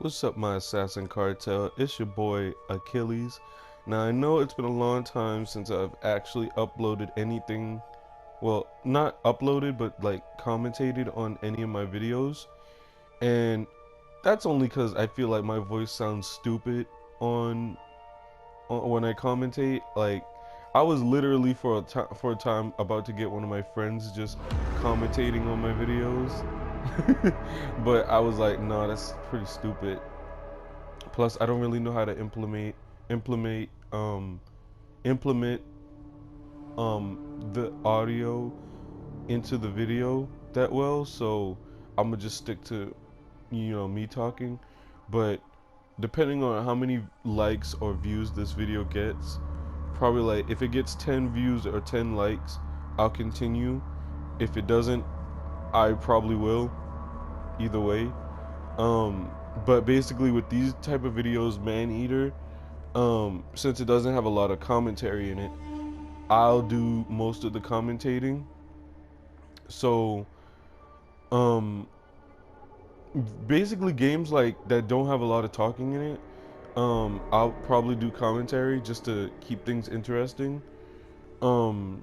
What's up, my assassin cartel? It's your boy Achilles. Now, I know it's been a long time since I've actually uploaded anything. Well, not uploaded, but like commentated on any of my videos. And that's only because I feel like my voice sounds stupid on when I commentate. Like, I was literally for a time about to get one of my friends just commentating on my videos. But I was like, no, that's pretty stupid. Plus, I don't really know how to implement um implement the audio into the video that well. So I'm gonna just stick to me talking. But depending on how many likes or views this video gets, probably like if it gets 10 views or 10 likes, I'll continue. If it doesn't, I probably will. Either way. Um, but basically with these type of videos, Maneater, since it doesn't have a lot of commentary in it, I'll do most of the commentating. So, um, basically games like that don't have a lot of talking in it, I'll probably do commentary just to keep things interesting. Um,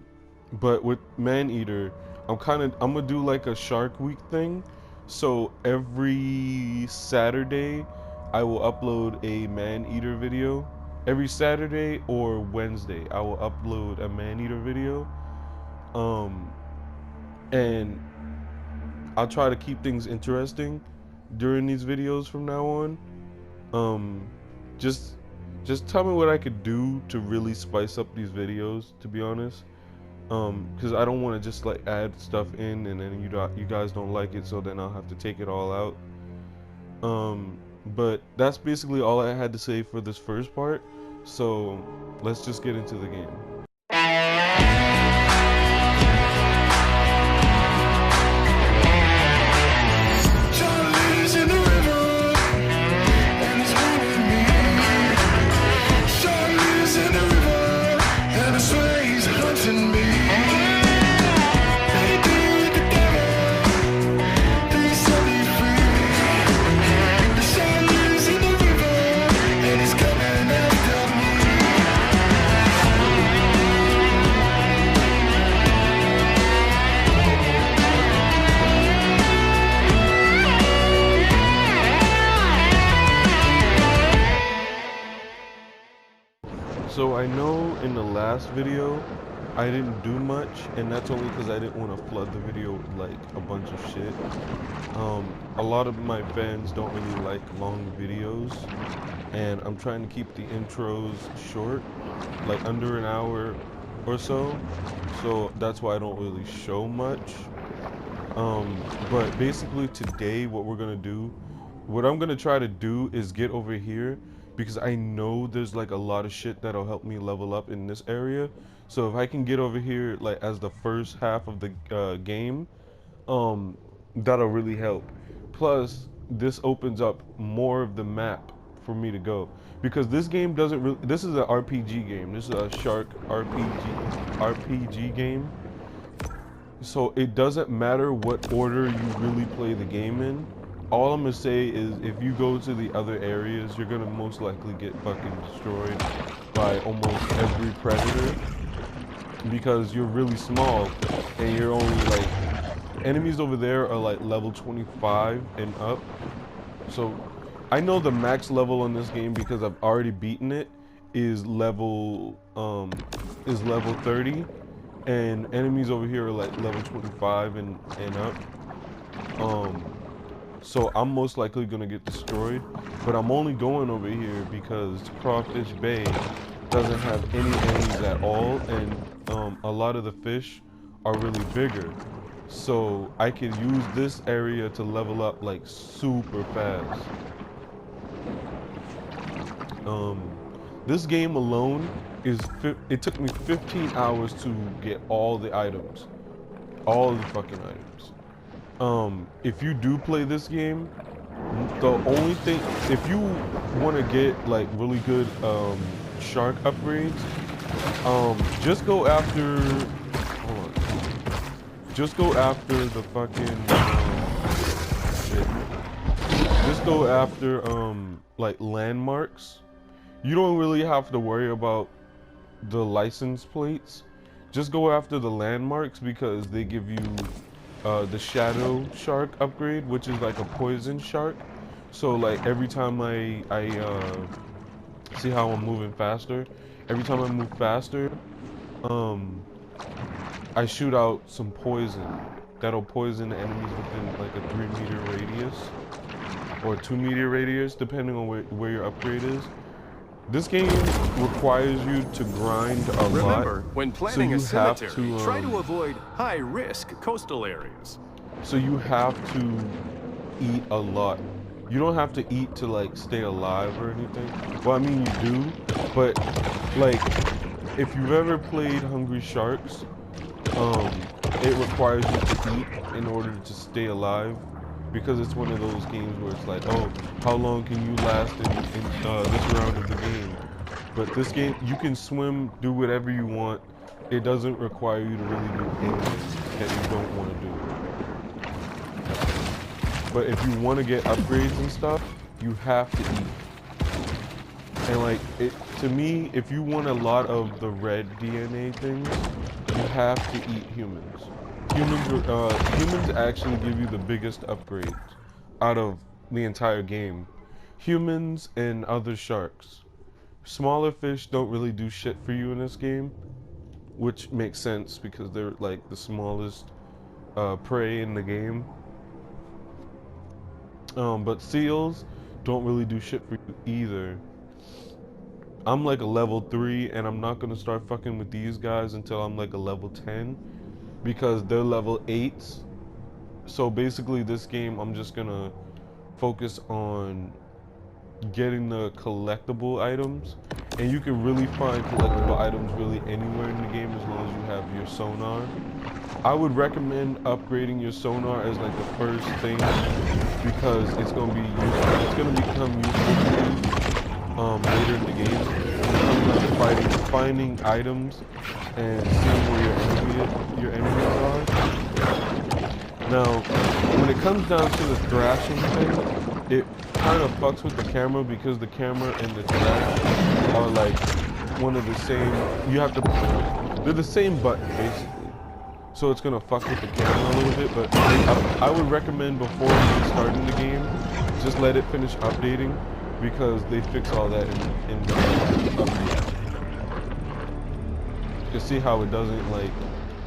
but with Maneater, I'm gonna do like a Shark Week thing. So every Saturday, I will upload a Maneater video. Every Saturday or Wednesday, I will upload a Maneater video. Um, and I'll try to keep things interesting during these videos from now on. Um, just just tell me what I could do to really spice up these videos, to be honest. Because I don't want to just like add stuff in and then you guys don't like it, so then I'll have to take it all out. But that's basically all I had to say for this first part. So let's just get into the game. So I know in the last video I didn't do much, and that's only because I didn't want to flood the video with like a bunch of shit. A lot of my fans don't really like long videos, and I'm trying to keep the intros short, like under an hour or so. So that's why I don't really show much. But basically today what I'm gonna try to do is get over here because I know there's like a lot of shit that'll help me level up in this area. So if I can get over here like as the first half of the game, um, that'll really help. Plus, this opens up more of the map for me to go because this game doesn't really. This is an RPG game. This is a Shark RPG game. So it doesn't matter what order you really play the game in. All I'm gonna say is if you go to the other areas, you're gonna most likely get fucking destroyed by almost every predator because you're really small and you're only like enemies over there are like level 25 and up. So I know the max level on this game because I've already beaten it is level 30, and enemies over here are like level 25 and up. So I'm most likely gonna get destroyed, but I'm only going over here because Crawfish Bay doesn't have any enemies at all, and a lot of the fish are really bigger. So I can use this area to level up like super fast. This game alone it took me 15 hours to get all the items, all the fucking items. If you do play this game, the only thing, if you want to get like really good shark upgrades, just go after, hold on, just go after the fucking shit. just go after like landmarks. You don't really have to worry about the license plates. Just go after the landmarks because they give you the shadow shark upgrade, which is like a poison shark. So like every time I see how I'm moving faster, every time I move faster, um I shoot out some poison that'll poison the enemies within like a 3-meter radius or 2-meter radius, depending on where your upgrade is. This game requires you to grind a lot. Remember, when planning a cemetery, try to to avoid high-risk coastal areas. so you have to eat a lot. You don't have to eat to like stay alive or anything. Well, I mean you do, but like if you've ever played Hungry Sharks, it requires you to eat in order to stay alive, because it's one of those games where it's like, oh, how long can you last in this round of the game? But this game, you can swim, do whatever you want. It doesn't require you to really do anything that you don't want to do. But if you want to get upgrades and stuff, you have to eat. And like, to me, if you want a lot of the red DNA things, you have to eat humans. Humans actually give you the biggest upgrades out of the entire game. Humans and other sharks. Smaller fish don't really do shit for you in this game, which makes sense because they're like the smallest prey in the game. But seals don't really do shit for you either. I'm like a level 3 and I'm not gonna start fucking with these guys until I'm like a level 10 because they're level 8s. So basically this game I'm just gonna focus on getting the collectible items, and you can really find collectible items really anywhere in the game as long as you have your sonar. I would recommend upgrading your sonar as like the first thing because it's gonna be useful. It's gonna become useful later in the game when it comes to finding items and seeing where your enemies are. Now, when it comes down to the thrashing thing, it kind of fucks with the camera because the camera and the thrash are like one of the same. They're the same button basically. So it's gonna fuck with the camera a little bit, but I would recommend before you start in the game, just let it finish updating because they fix all that in the update. You can see how it doesn't like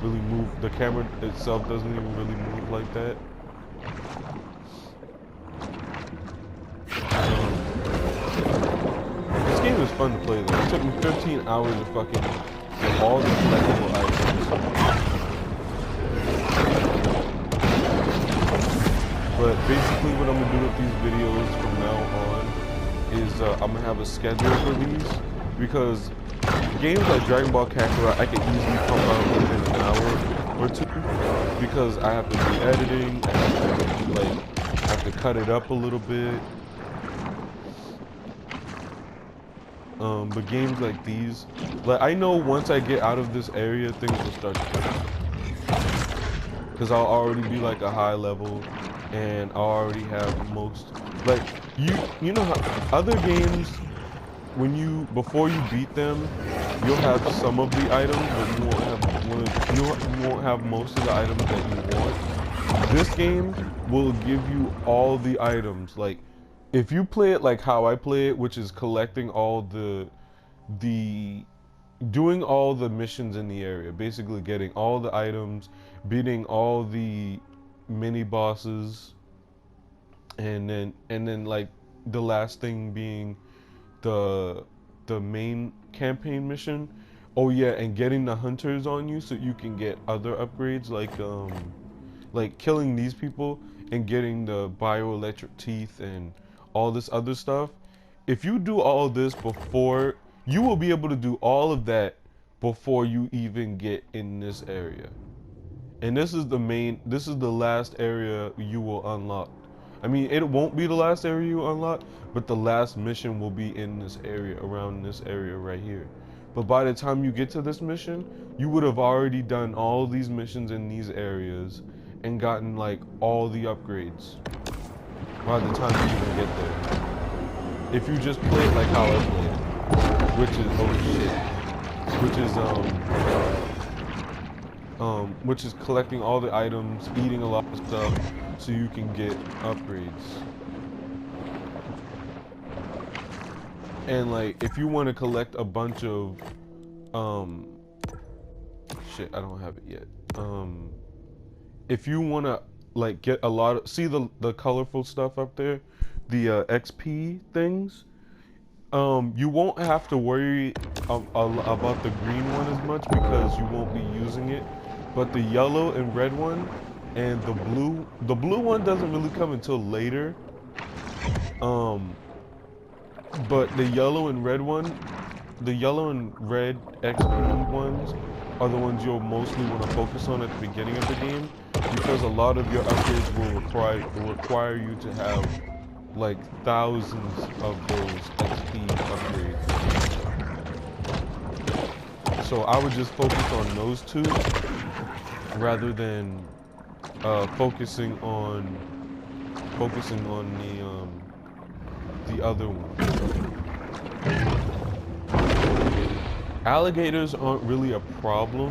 really move. The camera itself doesn't even really move like that. This game is fun to play though. It took me 15 hours to fucking get all the collectible items. But basically what I'm gonna do with these videos from now on is I'm gonna have a schedule for these, because games like Dragon Ball Kakarot I can easily pump out within an hour or two because I have to do editing, I have to cut it up a little bit. But games like these, like I know once I get out of this area things will start to change, because I'll already be like a high level and I already have most, like you know how other games, before you beat them, you'll have some of the items, but you won't have most of the items that you want. This game will give you all the items. Like if you play it like how I play it, which is collecting all doing all the missions in the area, basically getting all the items, beating all the mini bosses, and then like the last thing being the main campaign mission. Oh yeah, and getting the hunters on you so you can get other upgrades like killing these people and getting the bioelectric teeth and all this other stuff. If you do all this before, you will be able to do all of that before you even get in this area. And this is the last area you will unlock. I mean, it won't be the last area you unlock, but the last mission will be in this area, around this area right here. But by the time you get to this mission, you would have already done all these missions in these areas and gotten like all the upgrades. by the time you even get there. If you just play it like how I played it, which is collecting all the items, eating a lot of stuff, so you can get upgrades. And like, if you want to collect a bunch of, shit, I don't have it yet. If you want to like get a lot of, see the colorful stuff up there, the XP things, you won't have to worry about the green one as much because you won't be using it. But the yellow and red one and the blue one doesn't really come until later. But the yellow and red XP ones are the ones you'll mostly want to focus on at the beginning of the game, because a lot of your upgrades will require you to have like thousands of those XP upgrades. So I would just focus on those two rather than focusing on the other one. Alligators aren't really a problem,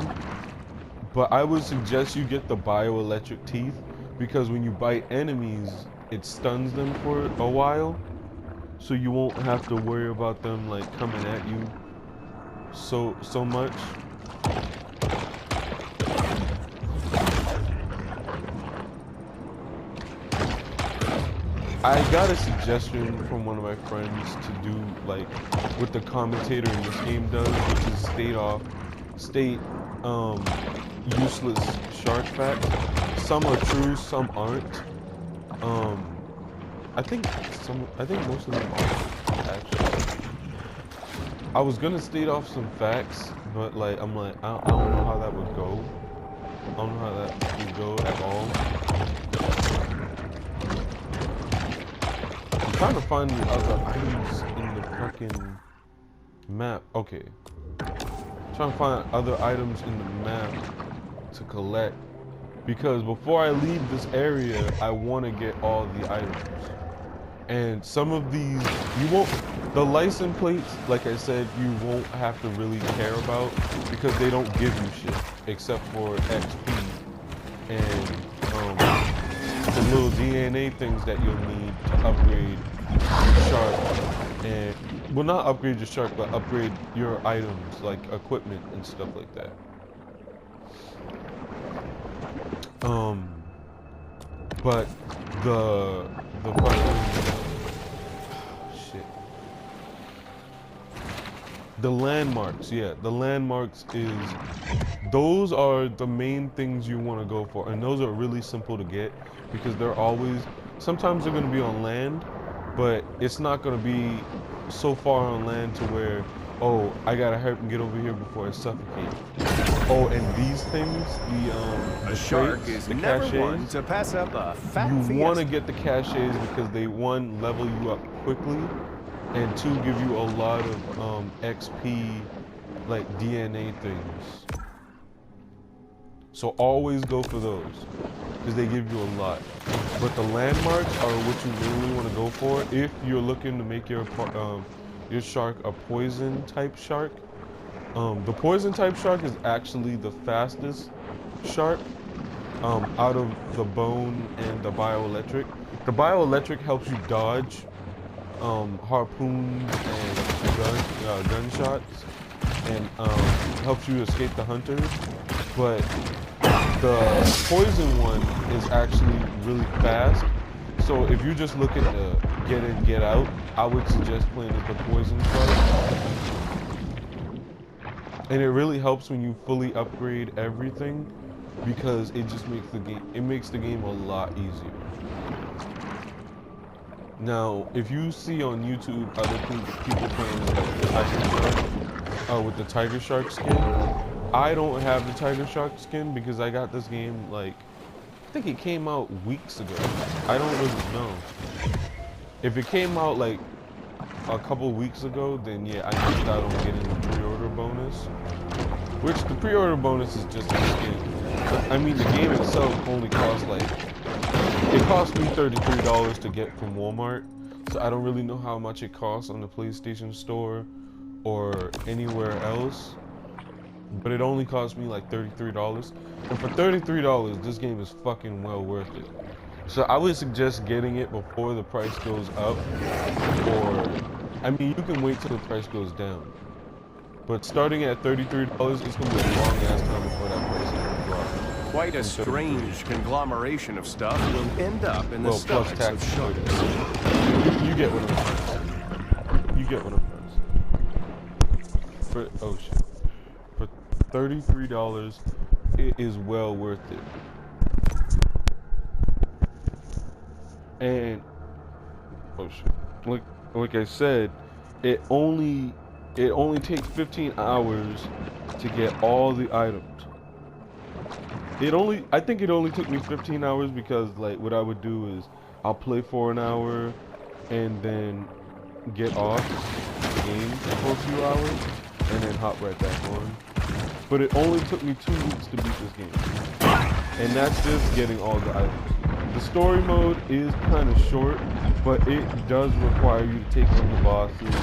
but I would suggest you get the bioelectric teeth, because when you bite enemies, it stuns them for a while, so you won't have to worry about them like coming at you so much. I got a suggestion from one of my friends to do like what the commentator in this game does, which is state useless shark facts. Some are true, some aren't. I think most of them are, actually. I was gonna state off some facts, but like I don't know how that would go. I don't know how that would go at all. I'm trying to find the other items in the fucking map. Okay. I'm trying to find other items in the map to collect, because before I leave this area, I want to get all the items. And some of these, the license plates, like I said, you won't have to really care about, because they don't give you shit, except for XP and the little DNA things that you'll need to upgrade your shark, and, well, not upgrade your shark, but upgrade your items, like equipment and stuff like that. But the fucking shit. The landmarks, yeah, the landmarks those are the main things you want to go for, and those are really simple to get, because they're always, sometimes they're going to be on land, but it's not going to be so far on land to where, oh, I gotta hurry and get over here before I suffocate. Oh, and these things, the shark traits, is the never caches, one to pass up a fat you want to fiesta. get the caches because they, one, level you up quickly, and two, give you a lot of XP, like DNA things. So always go for those, because they give you a lot. But the landmarks are what you really want to go for if you're looking to make your shark a poison type shark. The poison type shark is actually the fastest shark out of the bone and the bioelectric. The bioelectric helps you dodge harpoons and gunshots, and helps you escape the hunters. But the poison one is actually really fast. So if you're just looking to get in, get out, I would suggest playing as the poison shark. And it really helps when you fully upgrade everything, because it just makes the game a lot easier. Now, if you see on YouTube other people playing with the tiger shark, with the tiger shark skin, I don't have the tiger shark skin because I got this game like, I think it came out weeks ago. I don't really know. If it came out like a couple weeks ago, then yeah, I missed out on getting the pre-order bonus. Which the pre-order bonus is just a skin. But, I mean, the game itself only costs like it cost me $33 to get from Walmart, so I don't really know how much it costs on the PlayStation Store or anywhere else, but it only cost me like $33, and for $33, this game is fucking well worth it. So I would suggest getting it before the price goes up, or, I mean, you can wait till the price goes down. But starting at $33, it's gonna be a long ass time before that price is gonna drop. Quite a strange conglomeration of stuff will end up in the stomachs of sharks. You get what I'm trying to say. You get what I'm trying to say. For, oh shit. For $33, it is well worth it. And oh shit. Like I said, it only takes 15 hours to get all the items. I think it only took me 15 hours because like what I would do is I'll play for an hour and then get off the game for a few hours and then hop right back on. But it only took me 2 weeks to beat this game. And that's just getting all the items. The story mode is kind of short, but it does require you to take on the bosses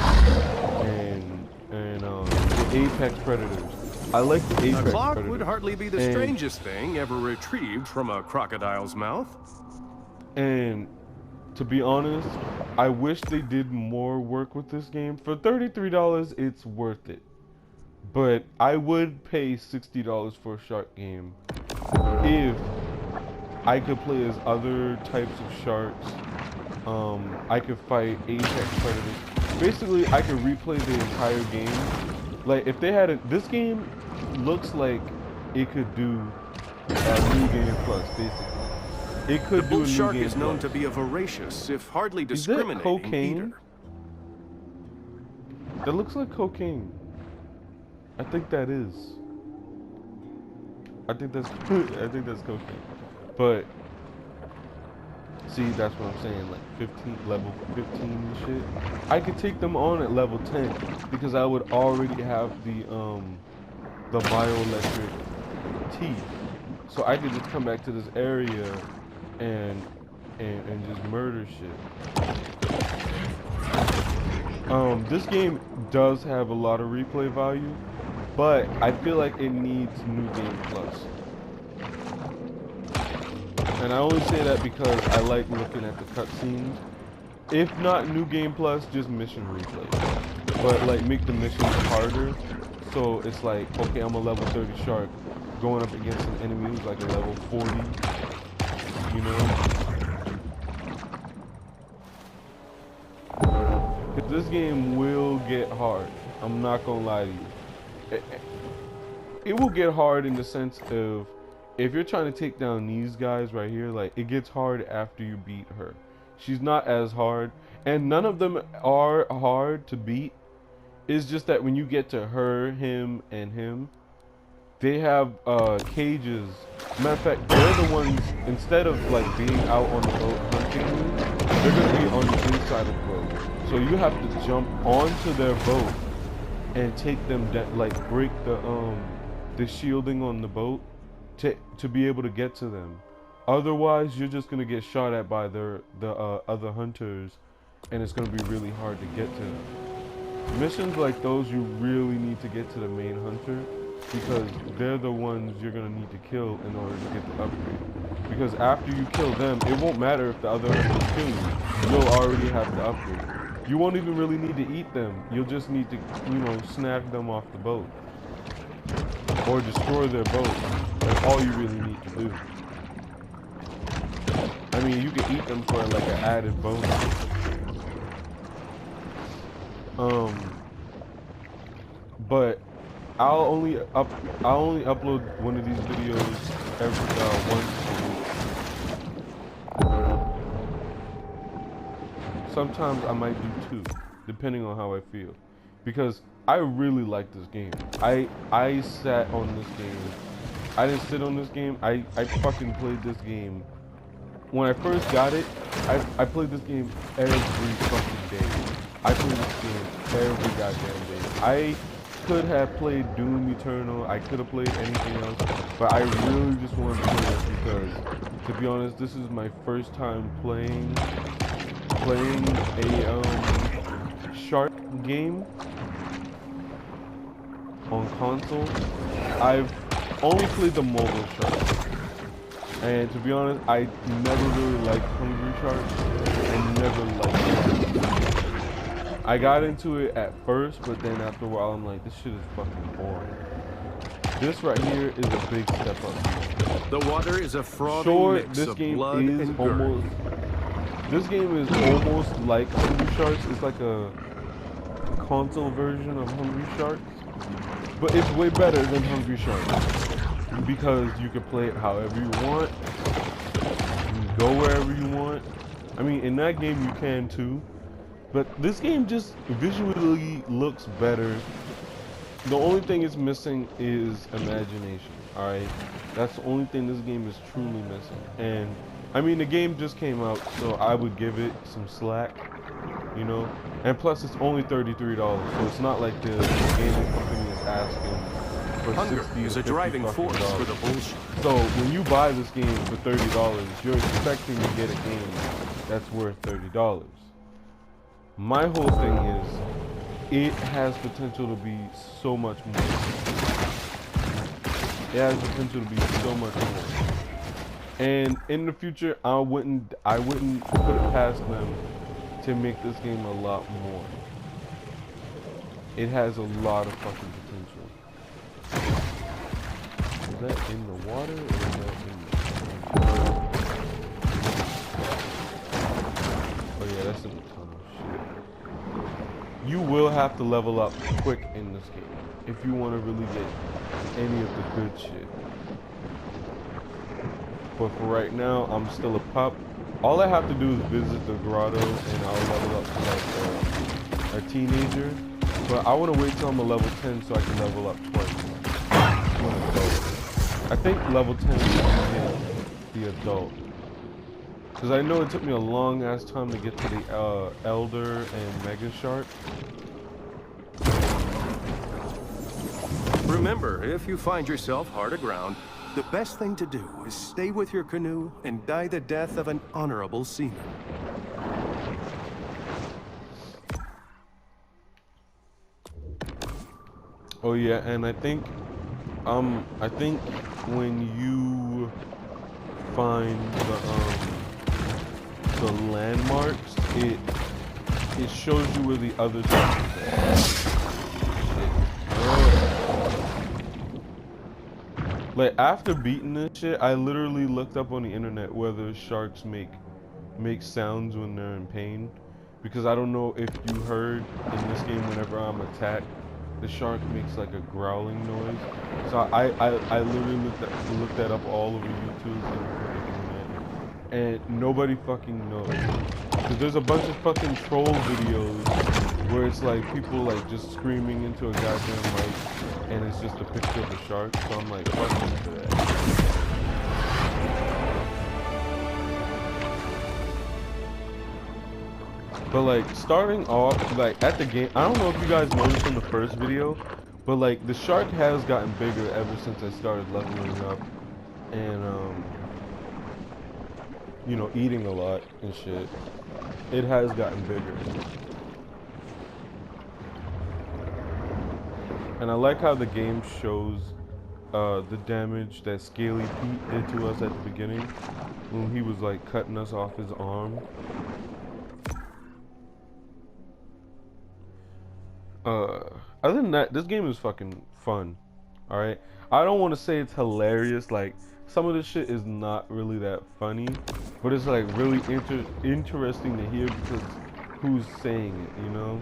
and the apex predators. I like the apex A clock predators. would hardly be the strangest thing ever retrieved from a crocodile's mouth. And to be honest, I wish they did more work with this game. For $33, it's worth it. But I would pay $60 for a shark game if I could play as other types of sharks. I could fight apex predators. Basically, I could replay the entire game. Like, if they had this game looks like it could do a New Game Plus, basically. It could do a New Game Plus. The bull shark is known to be a voracious, if hardly discriminating, is that cocaine? eater. That looks like cocaine. I think that is. I think that's cocaine. But see, that's what I'm saying, like level 15 and shit. I could take them on at level 10 because I would already have the bioelectric teeth. So I could just come back to this area and just murder shit. This game does have a lot of replay value, but I feel like it needs New Game Plus. And I only say that because I like looking at the cutscenes. If not New Game Plus, just mission replay. But like make the missions harder. So it's like, okay, I'm a level 30 shark going up against an enemy who's like a level 40. You know? This game will get hard. I'm not gonna lie to you. It will get hard in the sense of if you're trying to take down these guys right here, like it gets hard after you beat her. She's not as hard, and none of them are hard to beat. It's just that when you get to her, him, and him, they have cages. Matter of fact, they're the ones, instead of like being out on the boat hunting you, they're gonna be on the inside of the boat. So you have to jump onto their boat and take them down, like break the shielding on the boat to be able to get to them. Otherwise, you're just gonna get shot at by the other hunters, and it's gonna be really hard to get to them. Missions like those, you really need to get to the main hunter because they're the ones you're gonna need to kill in order to get the upgrade. Because after you kill them, it won't matter if the other hunters kill you. You'll already have the upgrade. You won't even really need to eat them. You'll just need to, snag them off the boat. Or destroy their boat. That's all you really need to do. I mean, you can eat them for like an added bonus. But I'll only upload one of these videos every once a week. Sometimes I might do 2, depending on how I feel, because I really like this game. I sat on this game. I didn't sit on this game. I fucking played this game. When I first got it, I played this game every fucking day. I played this game every goddamn day. I could have played Doom Eternal. I could have played anything else, but I really just wanted to play this because, to be honest, this is my first time playing a shark game on console. I've only played the mobile shark, and to be honest, I never really liked Hungry Shark. I never liked it. I got into it at first, but then after a while, I'm like, this shit is fucking boring. This right here is a big step up. The water is a frothing mix of blood and gurg. This game is almost like Hungry Sharks. It's like a console version of Hungry Sharks, but it's way better than Hungry Sharks because you can play it however you want. You can go wherever you want. I mean, in that game you can too, but this game just visually looks better. The only thing it's missing is imagination. All right, that's the only thing this game is truly missing. And I mean, the game just came out, so I would give it some slack, you know. And plus, it's only $33, so it's not like the gaming company is asking for Hunger is a driving force for the bullshit. So when you buy this game for $30, you're expecting to get a game that's worth $30. My whole thing is, it has potential to be so much more. It has potential to be so much more. And in the future, I wouldn't put it past them to make this game a lot more. It has a lot of fucking potential. Is that in the water or is that in the... Oh yeah, that's in the tunnel. Shit. You will have to level up quick in this game if you want to really get any of the good shit. But for right now, I'm still a pup. All I have to do is visit the grotto and I'll level up to like a teenager. But I want to wait till I'm a level 10 so I can level up twice. I think level 10 is the adult. Because I know it took me a long ass time to get to the Elder and Mega Shark. Remember, if you find yourself hard aground, the best thing to do is stay with your canoe and die the death of an honorable seaman. Oh yeah, and I think when you find the landmarks, it shows you where the other sharks are. Like after beating this shit, I literally looked up on the internet whether sharks make sounds when they're in pain, because I don't know if you heard in this game whenever I'm attacked, the shark makes like a growling noise. So I literally looked that up all over YouTube and nobody fucking knows. Cause there's a bunch of fucking troll videos where it's like people like just screaming into a goddamn mic and it's just a picture of a shark. So I'm like, fuck into that. But like starting off, like at the game, I don't know if you guys noticed in the first video, but like the shark has gotten bigger ever since I started leveling up and you know, eating a lot and shit. It has gotten bigger. And I like how the game shows the damage that Scaly Pete did to us at the beginning when he was like cutting us off his arm. Other than that, this game is fucking fun. Alright? I don't want to say it's hilarious, like some of this shit is not really that funny, but it's like really interesting to hear because who's saying it, you know?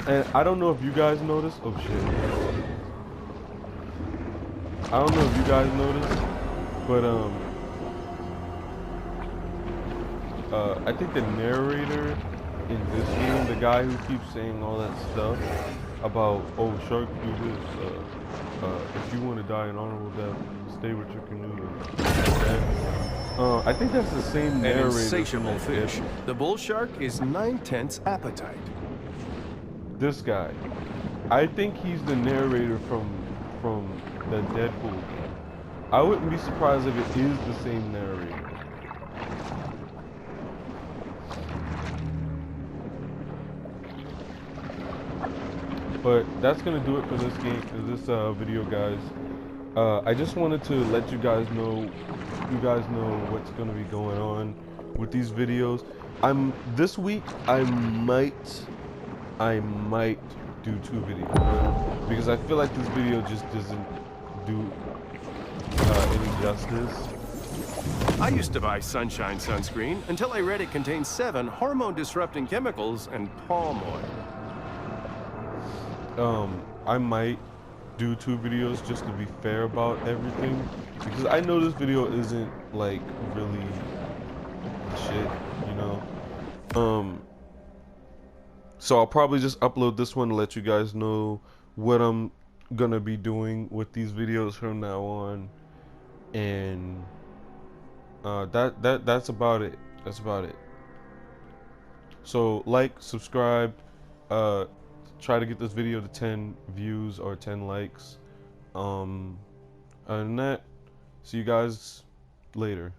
And I don't know if you guys noticed. Oh shit. I don't know if you guys noticed, but I think the narrator in this game, the guy who keeps saying all that stuff about, oh, shark do this, if you want to die an honorable death, stay with your canoe. Okay? I think that's the same An narrator from insatiable that fish. Deadpool. The bull shark is 9/10 appetite. This guy. I think he's the narrator from the Deadpool game. I wouldn't be surprised if it is the same narrator. But that's gonna do it for this game, for this video, guys. I just wanted to let you guys know what's gonna be going on with these videos. This week I might do 2 videos because I feel like this video just doesn't do any justice. I used to buy Sunshine sunscreen until I read it contains 7 hormone-disrupting chemicals and palm oil. I might do 2 videos just to be fair about everything, because I know this video isn't like really the shit, you know. So I'll probably just upload this one to let you guys know what I'm gonna be doing with these videos from now on, and that's about it. That's about it. So like, subscribe, try to get this video to 10 views or 10 likes. Other than that, see you guys later.